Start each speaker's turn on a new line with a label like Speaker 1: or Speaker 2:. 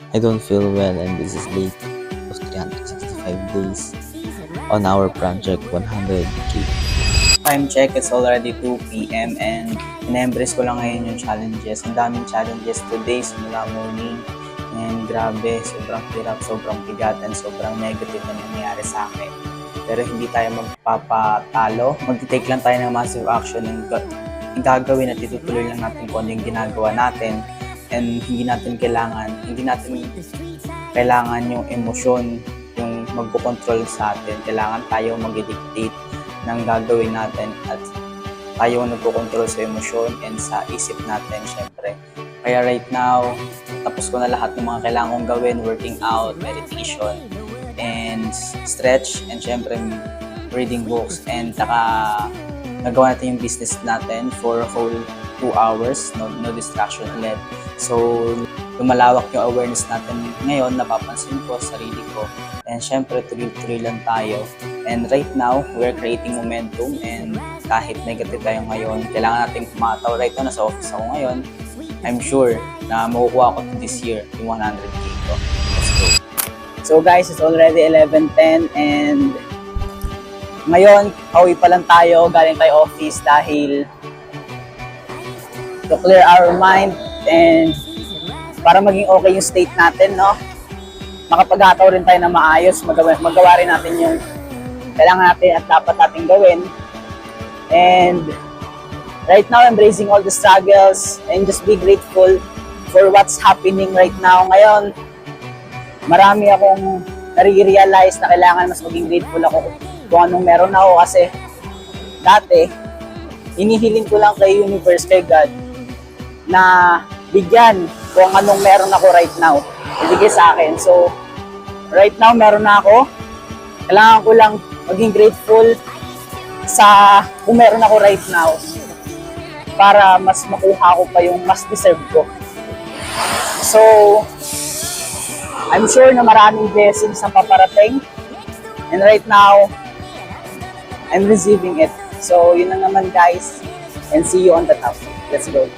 Speaker 1: I don't feel well and this is late of 365 days on our project 100K.
Speaker 2: Time check, it's already 2 p.m. and in-embrace ko lang ngayon yung challenges. Ang daming challenges today simula morning. And grabe, sobrang hirap, sobrang bigat, and sobrang negative na nangyayari sa akin. Pero hindi tayo magpapatalo. Mag-take lang tayo ng massive action and gagawin at itutuloy lang natin kung ano yung ginagawa natin. And hindi natin kailangan yung emosyon, yung magpo-control sa atin. Kailangan tayo mag-dictate ng gagawin natin at tayo nagpo-control sa emosyon and sa isip natin, syempre. Kaya right now, tapos ko na lahat ng mga kailangan kong gawin, working out, meditation, and stretch, and syempre reading books, and nagawa natin yung business natin for a whole 2 hours, no distraction ulit. So, lumalawak yung awareness natin ngayon, napapansin ko, sarili ko, and syempre tuloy-tuloy lang tayo. And right now, we're creating momentum, and kahit negative tayo ngayon, kailangan natin kumataw. Right now, nasa office ako ngayon, I'm sure na makukuha ko this year yung 100K ko. Let's go. So guys, it's already 11:10 and ngayon, pauwi pa lang tayo, galing tayo office dahil to clear our mind and para maging okay yung state natin, no? Makapag-ataw rin tayo na maayos, magawa rin natin yung kailangan natin at dapat natin gawin. And right now, embracing all the struggles and just be grateful for what's happening right now. Ngayon, marami akong nare-realize na kailangan mas maging grateful ako kung anong meron ako kasi dati, hinihiling ko lang kay universe, kay God, na bigyan kung anong meron ako right now. Ibigay sa akin. So, right now, meron na ako. Kailangan ko lang maging grateful sa kung meron ako right now para mas makuha ko pa yung mas deserve ko. So, I'm sure na maraming blessings ang paparating. And right now, I'm receiving it. So, yun na naman guys. And see you on the top. Let's go.